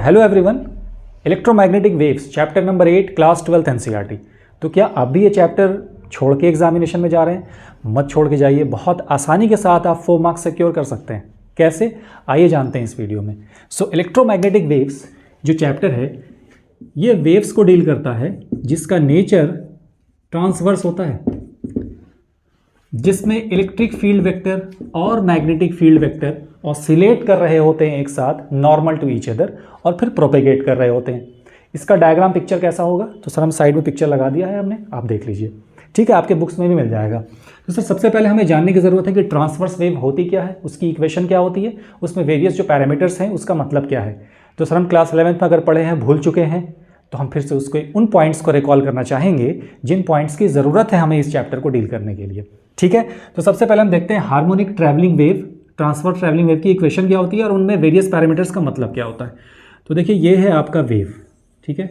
Hello everyone, electromagnetic waves chapter number 8 class 12th NCERT. तो क्या आप भी ये चैप्टर छोड़ के एग्जामिनेशन में जा रहे हैं? मत छोड़ के जाइए, बहुत आसानी के साथ आप 4 मार्क्स सिक्योर कर सकते हैं। कैसे, आइए जानते हैं इस वीडियो में। इलेक्ट्रोमैग्नेटिक वेव्स जो चैप्टर है ये वेव्स को डील करता है जिसका नेचर ट्रांसवर्स होता है, जिसमें इलेक्ट्रिक फील्ड वेक्टर और मैग्नेटिक फील्ड वेक्टर ऑसिलेट कर रहे होते हैं एक साथ, नॉर्मल टू ईच अदर, और फिर प्रोपेगेट कर रहे होते हैं। इसका डायग्राम पिक्चर कैसा होगा? तो सर हम साइड में पिक्चर लगा दिया है हमने, आप देख लीजिए। ठीक है, आपके बुक्स में भी मिल जाएगा। तो सर सबसे पहले हमें जानने की ज़रूरत है कि ट्रांसवर्स वेव होती क्या है, उसकी इक्वेशन क्या होती है, उसमें वेरियस जो पैरामीटर्स हैं उसका मतलब क्या है। तो सर हम क्लास 11th में अगर पढ़े हैं, भूल चुके हैं, तो हम फिर से उसको उन पॉइंट्स को रिकॉल करना चाहेंगे जिन पॉइंट्स की ज़रूरत है हमें इस चैप्टर को डील करने के लिए। ठीक है, तो सबसे पहले हम देखते हैं harmonic travelling wave, transverse travelling wave की इक्वेशन क्या होती है और उनमें वेरियस पैरामीटर्स का मतलब क्या होता है। तो देखिए ये है आपका वेव, ठीक है,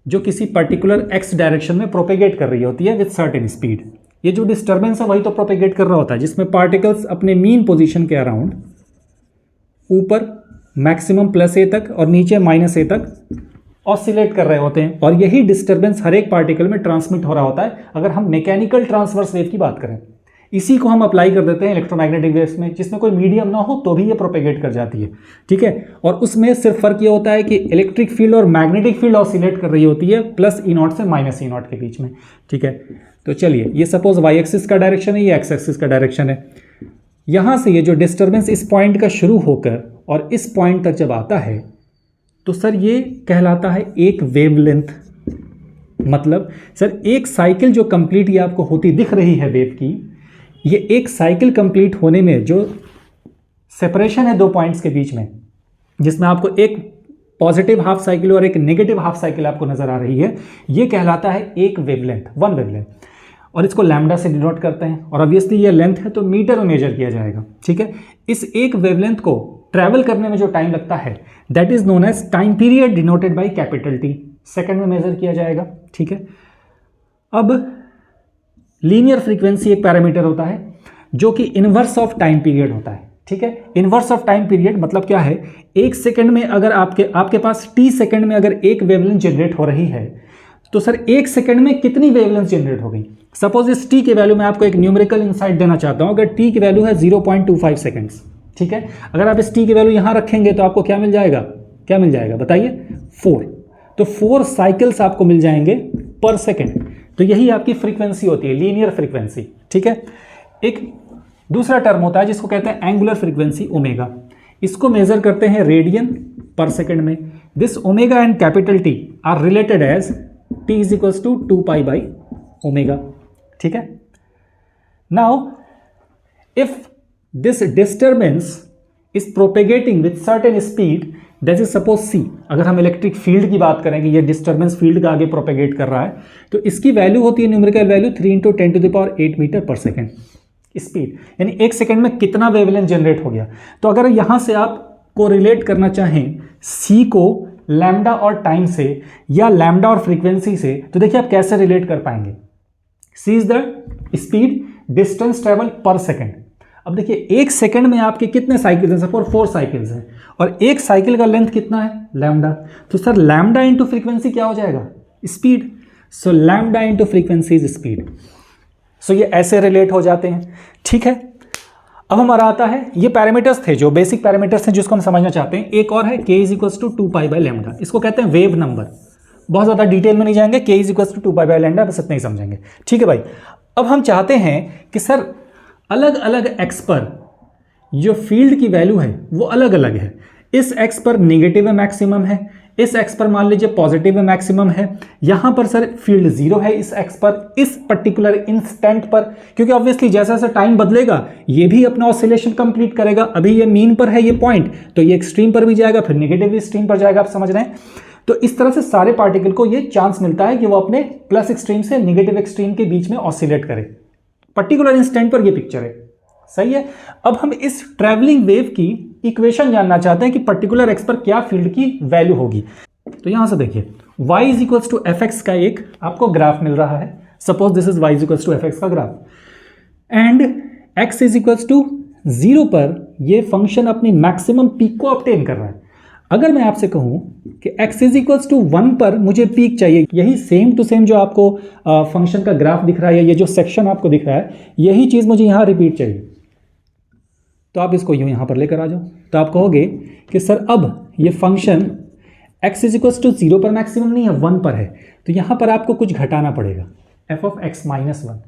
जो किसी पर्टिकुलर एक्स डायरेक्शन में प्रोपेगेट कर रही होती है विद सर्टेन स्पीड। ये जो डिस्टर्बेंस है वही तो प्रोपेगेट कर रहा होता है, जिसमें पार्टिकल्स अपने मीन पोजीशन के अराउंड ऊपर मैक्सिमम +a तक और नीचे -a तक ऑसिलेट कर रहे होते हैं, और यही डिस्टर्बेंस हर एक पार्टिकल में ट्रांसमिट हो रहा होता है। अगर हम मैकेनिकल ट्रांसवर्स वेव की बात करें, इसी को हम अप्लाई कर देते हैं इलेक्ट्रोमैग्नेटिक वेव्स में, जिसमें कोई मीडियम ना हो तो भी ये प्रोपेगेट कर जाती है। ठीक है, और उसमें सिर्फ फर्क ये होता है कि इलेक्ट्रिक फील्ड और मैग्नेटिक फील्ड ऑसिलेट कर रही होती है +E0 से -E0 के बीच में। ठीक है, तो चलिए ये सपोज वाई एक्सिस का डायरेक्शन है, ये एक्स एक्सिस का डायरेक्शन है। यहां से ये जो डिस्टर्बेंस इस पॉइंट का शुरू होकर और इस पॉइंट तक जब आता है तो सर ये कहलाता है एक वेवलेंथ। मतलब सर एक साइकिल जो कंप्लीट ये आपको होती दिख रही है वेव की, ये एक साइकिल कंप्लीट होने में जो सेपरेशन है दो पॉइंट्स के बीच में, जिसमें आपको एक पॉजिटिव हाफ साइकिल और एक नेगेटिव हाफ साइकिल आपको नजर आ रही है, ये कहलाता है एक वेवलेंथ, वन वेवलेंथ। और इसको लैम्डा से डिनोट करते हैं, और ऑब्वियसली ये लेंथ है तो मीटर में मेजर किया जाएगा। ठीक है, इस एक वेवलेंथ को ट्रैवल करने में जो टाइम लगता है that is known as time period denoted by capital T, second में मेजर किया जाएगा। ठीक है, अब लीनियर फ्रीक्वेंसी एक पैरामीटर होता है जो कि इनवर्स ऑफ टाइम पीरियड होता है। ठीक है, इनवर्स ऑफ टाइम पीरियड मतलब क्या है, एक सेकंड में अगर आपके पास t सेकंड में अगर एक वेवलेंथ जनरेट हो रही है, तो सर एक सेकंड में कितनी वेवलेंथ जनरेट हो गई। सपोज इस t की वैल्यू में आपको एक न्यूमेरिकल इंसाइट देना चाहता हूं। अगर t की वैल्यू है 0.25 सेकंड्स, ठीक है, अगर आप इस t की वैल्यू यहां रखेंगे तो आपको क्या मिल जाएगा, क्या मिल जाएगा बताइए, 4। तो 4 साइकिल्स आपको मिल जाएंगे पर सेकंड। तो यही आपकी फ्रीक्वेंसी होती है, लीनियर फ्रीक्वेंसी। ठीक है, एक दूसरा टर्म होता है जिसको कहते हैं एंगुलर फ्रीक्वेंसी, ओमेगा। इसको मेजर करते हैं रेडियन पर सेकंड में। This omega and capital T are related as T is equals to 2π/ω। ठीक है, now if this disturbance is propagating with certain speed, that is suppose C। अगर हम electric field की बात करें कि ये डिस्टर्बेंस फील्ड का आगे प्रोपेगेट कर रहा है, तो इसकी वैल्यू होती है न्यूमेरिकल वैल्यू 3 × 10⁸ मीटर पर सेकेंड स्पीड, यानी एक सेकेंड में कितना वेवलेंथ जनरेट हो गया। तो अगर यहां से आप को रिलेट करना चाहें C को लैम्डा और टाइम से या लैम्डा और फ्रीक्वेंसी से, तो देखिए आप कैसे रिलेट कर पाएंगे। C is the speed, distance travel पर सेकेंड। अब देखिए एक सेकंड में आपके कितने साइकिल्स हैं, सपोज 4 साइकिल्स हैं, और एक साइकिल का लेंथ कितना है, लैम्डा। तो सर लैम्डा इंटू फ्रीक्वेंसी क्या हो जाएगा, speed. So lambda into frequency is speed. So ये ऐसे रिलेट हो जाते हैं। ठीक है, अब हमारा आता है, ये पैरामीटर्स थे जो बेसिक पैरामीटर्स हैं जिसको हम समझना चाहते हैं। एक और है k इज इक्वल्स टू 2π/λ, इसको कहते हैं वेव नंबर। बहुत ज्यादा डिटेल में नहीं जाएंगे, k इज इक्वल्स टू 2π/λ, बस इतना ही समझेंगे। ठीक है भाई, अब हम चाहते हैं कि सर अलग अलग एक्स पर जो फील्ड की वैल्यू है वो अलग अलग है। इस एक्स पर नेगेटिव में मैक्सिमम है, इस एक्स पर मान लीजिए पॉजिटिव में मैक्सिमम है, यहां पर सर फील्ड 0 है इस एक्स पर, इस पर्टिकुलर इंस्टेंट पर, क्योंकि ऑब्वियसली जैसा जैसा टाइम बदलेगा ये भी अपना ऑसिलेशन कंप्लीट करेगा। अभी ये मीन पर है ये पॉइंट, तो ये एक्सट्रीम पर भी जाएगा, फिर नेगेटिव एक्सट्रीम पर जाएगा, आप समझ रहे हैं। तो इस तरह से सारे पार्टिकल को ये चांस मिलता है कि वो अपने प्लस एक्सट्रीम से नेगेटिव एक्सट्रीम के बीच में ऑसिलेट करे। पर्टिकुलर इंस्टेंट पर ये पिक्चर है, सही है। अब हम इस ट्रैवलिंग वेव की इक्वेशन जानना चाहते हैं कि पर्टिकुलर एक्स पर क्या फील्ड की वैल्यू होगी। तो यहां से देखिए y is equals to fx का एक आपको ग्राफ मिल रहा है। Suppose this is y is equals to fx का graph, and x is equals to 0 पर ये फंक्शन अपनी मैक्सिमम पीक को ऑब्टेन कर रहा है। अगर मैं आपसे कहूँ कि x इज इक्वल्स टू 1 पर मुझे पीक चाहिए, यही सेम टू सेम जो आपको फंक्शन का ग्राफ दिख रहा है, ये जो सेक्शन आपको दिख रहा है, यही चीज़ मुझे यहाँ रिपीट चाहिए, तो आप इसको यूँ यहाँ पर लेकर आ जाओ। तो आप कहोगे कि सर अब ये function x is equals to 0 पर मैक्सिमम नहीं है, 1 पर है, तो यहाँ पर आपको कुछ घटाना पड़ेगा, f ऑफ x माइनस 1,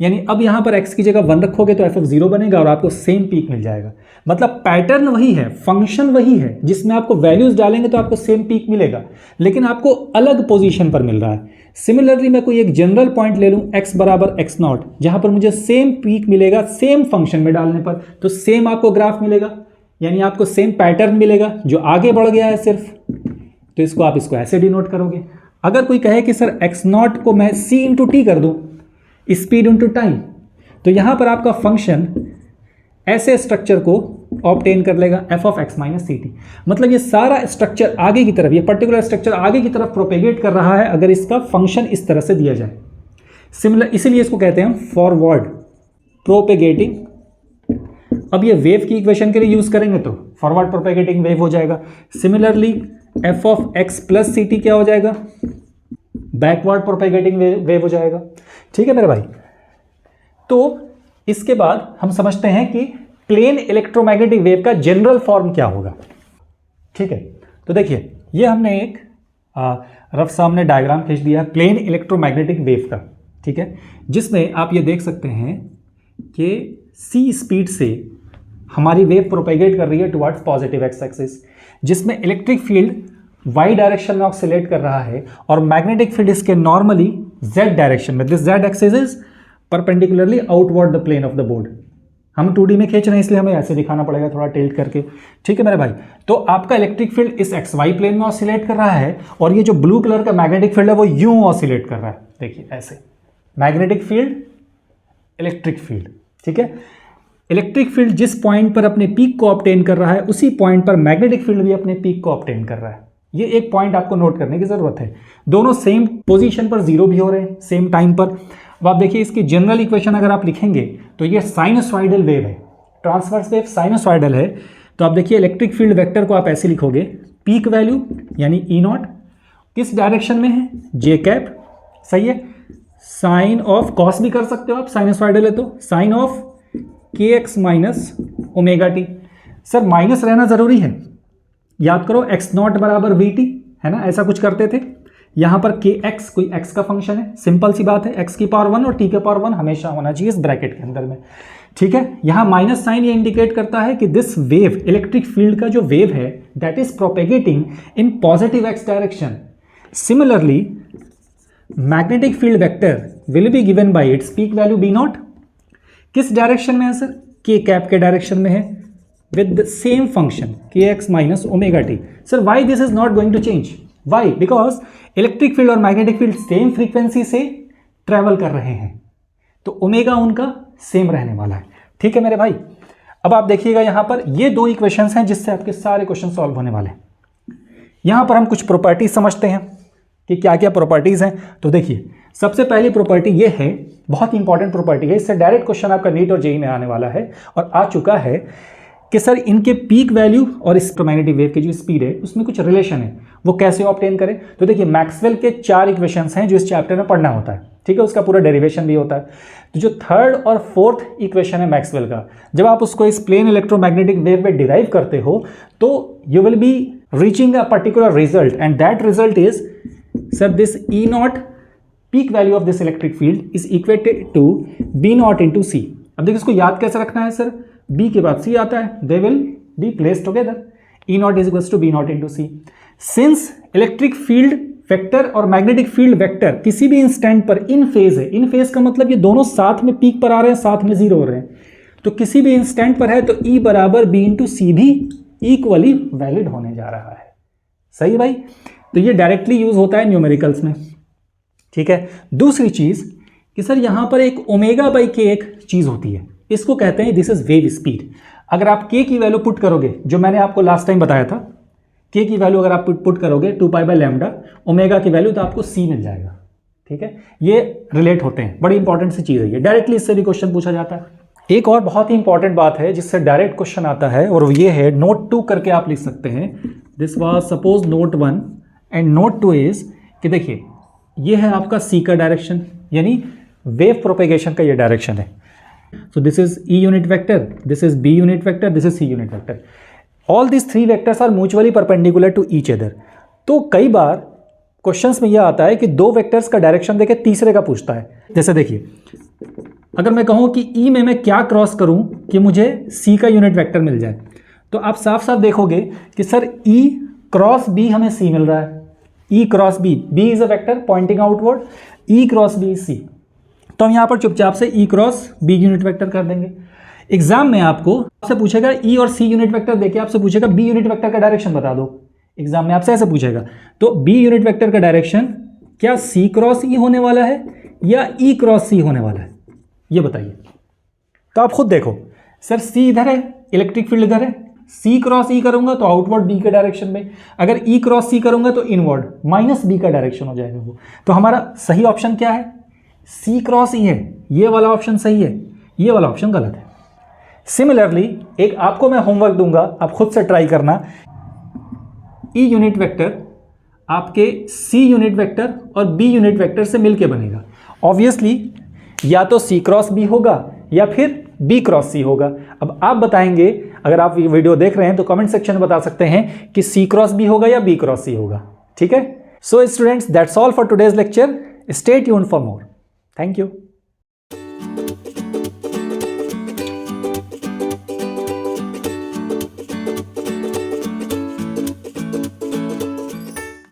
यानी अब यहाँ पर x की जगह 1 रखोगे तो f ऑफ 0 बनेगा और आपको सेम पीक मिल जाएगा। मतलब पैटर्न वही है, फंक्शन वही है, जिसमें आपको वैल्यूज डालेंगे तो आपको सेम पीक मिलेगा, लेकिन आपको अलग पोजीशन पर मिल रहा है। सिमिलरली मैं कोई एक जनरल पॉइंट ले लूँ x बराबर x0, जहाँ पर मुझे सेम पीक मिलेगा सेम फंक्शन में डालने पर, तो सेम आपको ग्राफ मिलेगा, यानी आपको सेम पैटर्न मिलेगा जो आगे बढ़ गया है सिर्फ, तो इसको ऐसे डिनोट करोगे। अगर कोई कहे कि सर x0 को मैं c इंटू टी कर दूँ, स्पीड इंटू टाइम, तो यहाँ पर आपका फंक्शन ऐसे स्ट्रक्चर को ऑब्टेन कर लेगा, f of x minus C T. मतलब ये सारा स्ट्रक्चर आगे की तरफ, ये पर्टिकुलर स्ट्रक्चर आगे की तरफ प्रोपेगेट कर रहा है अगर इसका फंक्शन इस तरह से दिया जाए। सिमिलर, इसीलिए इसको कहते हैं फॉरवर्ड प्रोपेगेटिंग। अब ये वेव की इक्वेशन के लिए यूज करेंगे तो फॉरवर्ड प्रोपेगेटिंग वेव हो जाएगा। Similarly f of x plus C T क्या हो जाएगा, बैकवर्ड प्रोपेगेटिंग वेव हो जाएगा। ठीक है मेरे भाई, तो इसके बाद हम समझते हैं कि प्लेन इलेक्ट्रोमैग्नेटिक वेव का जनरल फॉर्म क्या होगा। ठीक है, तो देखिए ये हमने एक रफ सामने डायग्राम खींच दिया प्लेन इलेक्ट्रोमैग्नेटिक वेव का, ठीक है, जिसमें आप ये देख सकते हैं कि c स्पीड से हमारी वेव प्रोपेगेट कर रही है टुवर्ड्स पॉजिटिव एक्स एक्सिस, जिसमें इलेक्ट्रिक फील्ड y डायरेक्शन में ऑक्सिलेट कर रहा है और मैग्नेटिक फील्ड इसके नॉर्मली z डायरेक्शन में, this z axis is perpendicularly outward the plane of the board. हम 2D में खींच रहे हैं इसलिए हमें ऐसे दिखाना पड़ेगा थोड़ा टिल्ट करके। ठीक है मेरे भाई, तो आपका इलेक्ट्रिक फील्ड इस XY प्लेन में ऑसिलेट कर रहा है और ये जो ब्लू कलर का मैग्नेटिक फील्ड है वो यूं ऑसिलेट कर रहा है। देखिए ऐसे मैग्नेटिक फील्ड, इलेक्ट्रिक फील्ड। ठीक है, इलेक्ट्रिक फील्ड जिस पॉइंट पर अपने पीक को ऑब्टेन कर रहा है उसी पॉइंट पर मैग्नेटिक फील्ड भी अपने पीक को ऑब्टेन कर रहा है। ये एक पॉइंट आपको नोट करने की जरूरत है। दोनों सेम पोजीशन पर जीरो भी हो रहे हैं सेम टाइम पर। अब आप देखिए इसकी जनरल इक्वेशन अगर आप लिखेंगे तो ये साइनसॉइडल वेव है, ट्रांसवर्स वेव साइनसॉइडल है। तो आप देखिए इलेक्ट्रिक फील्ड वेक्टर को आप ऐसे लिखोगे, पीक वैल्यू यानी ई नॉट किस डायरेक्शन में है, जे कैप, सही है, साइन ऑफ कॉस भी कर सकते हो आप, साइनसॉइडल है तो साइन ऑफ के x minus omega T. Sir minus रहना जरूरी है, याद करो एक्स नॉट बराबर वी टी है ना, ऐसा कुछ करते थे। यहाँ पर के एक्स कोई एक्स का फंक्शन है, सिंपल सी बात है, एक्स की पावर 1 और टी के पावर 1 हमेशा होना चाहिए इस ब्रैकेट के अंदर में। ठीक है, यहाँ माइनस साइन ये इंडिकेट करता है कि दिस वेव, इलेक्ट्रिक फील्ड का जो वेव है that is propagating in positive X direction. Similarly magnetic field vector will be given by its peak value B naught. किस डायरेक्शन में है सर, के कैप के डायरेक्शन में है with the same function kx minus omega t. Sir, why this is not going to change? Why? Because electric field और magnetic field same frequency से travel कर रहे हैं, तो ओमेगा उनका सेम रहने वाला है। ठीक है मेरे भाई, अब आप देखिएगा यहाँ पर ये दो इक्वेशंस हैं जिससे आपके सारे क्वेश्चन सॉल्व होने वाले हैं। यहाँ पर हम कुछ प्रॉपर्टीज समझते हैं कि क्या क्या प्रॉपर्टीज हैं। तो देखिए सबसे पहली प्रॉपर्टी ये है, बहुत इंपॉर्टेंट प्रॉपर्टी है, इससे डायरेक्ट क्वेश्चन आपका नीट और जेई में आने वाला है और आ चुका है कि सर इनके पीक वैल्यू और इलेक्ट्रोमैग्नेटिक वेव की जो स्पीड है उसमें कुछ रिलेशन है, वो कैसे ऑब्टेन करें। तो देखिए मैक्सवेल के 4 इक्वेशंस हैं जो इस चैप्टर में पढ़ना होता है, ठीक है, उसका पूरा डेरिवेशन भी होता है। तो जो 3rd और 4th इक्वेशन है मैक्सवेल का, जब आप उसको इस प्लेन इलेक्ट्रोमैग्नेटिक वेव में डिराइव करते हो तो you will be reaching a particular result and that result is sir this E nought peak value of this electric field is equated to B not into C. अब देखिए इसको याद कैसे रखना है सर, b के बाद c आता है, they will be placed together, E naught is equals to B not into C. Since electric field vector और मैग्नेटिक फील्ड वेक्टर किसी भी इंस्टेंट पर इन फेज है, इन फेज का मतलब ये दोनों साथ में पीक पर आ रहे हैं, साथ में जीरो हो रहे हैं, तो किसी भी इंस्टेंट पर है तो e बराबर b इंटू सी भी इक्वली वैलिड होने जा रहा है। सही भाई, तो ये डायरेक्टली यूज होता है न्यूमेरिकल्स में। ठीक है, दूसरी चीज कि सर यहां पर एक ओमेगा बाई के एक चीज होती है, इसको कहते हैं दिस इज वेव स्पीड। अगर आप k की वैल्यू पुट करोगे, जो मैंने आपको लास्ट टाइम बताया था, k की वैल्यू अगर आप पुट करोगे 2π/λ, ओमेगा की वैल्यू तो आपको c मिल जाएगा। ठीक है, ये रिलेट होते हैं, बड़ी इंपॉर्टेंट सी चीज़ है ये, डायरेक्टली इससे भी क्वेश्चन पूछा जाता है। एक और बहुत ही इंपॉर्टेंट बात है जिससे डायरेक्ट क्वेश्चन आता है और ये है, नोट 2 करके आप लिख सकते हैं, this was suppose note 1 and note 2 is कि देखिए ये है आपका सी का डायरेक्शन, यानी वेव प्रोपेगेशन का ये डायरेक्शन है. So this is E unit vector, this is B unit vector, this is C unit vector. All this three vectors are mutually perpendicular to each other. तो कई बार क्वेश्चंस में यह आता है कि दो वेक्टर्स का डायरेक्शन देके तीसरे का पूछता है. जैसे देखिए अगर मैं कहूँ कि ई में मैं क्या क्रॉस करूँ कि मुझे सी का यूनिट वेक्टर मिल जाए, तो आप साफ साफ देखोगे कि सर ई क्रॉस बी हमें सी मिल रहा है. E cross B, B is a vector pointing outward, E cross B is C. तो हम यहाँ पर चुपचाप से E cross B unit vector कर देंगे. एग्जाम में आपसे पूछेगा ई और सी यूनिट वेक्टर देके आपसे पूछेगा बी यूनिट वेक्टर का डायरेक्शन बता दो. एग्जाम में आपसे ऐसे पूछेगा. तो बी यूनिट वेक्टर का डायरेक्शन क्या सी क्रॉस ई होने वाला है या ई क्रॉस सी होने वाला है, ये बताइए. तो आप खुद देखो, सर सी इधर है, इलेक्ट्रिक फील्ड इधर है, सी क्रॉस ई करूंगा तो आउटवर्ड बी के डायरेक्शन में, अगर ई क्रॉस सी करूंगा तो इनवर्ड माइनस बी का डायरेक्शन हो जाएगा वो. तो हमारा सही ऑप्शन क्या है, सी क्रॉस ई है. ये वाला ऑप्शन सही है, ये वाला ऑप्शन गलत है. सिमिलरली एक आपको मैं होमवर्क दूंगा, आप खुद से ट्राई करना. ई यूनिट वेक्टर आपके सी यूनिट वेक्टर और बी यूनिट वेक्टर से मिलके बनेगा. ऑब्वियसली या तो सी क्रॉस बी होगा या फिर बी क्रॉस सी होगा. अब आप बताएंगे, अगर आप ये वीडियो देख रहे हैं तो कमेंट सेक्शन में बता सकते हैं कि सी क्रॉस बी होगा या बी क्रॉस सी होगा. ठीक है. So students, that's all for today's lecture. Stay tuned for more. Thank you.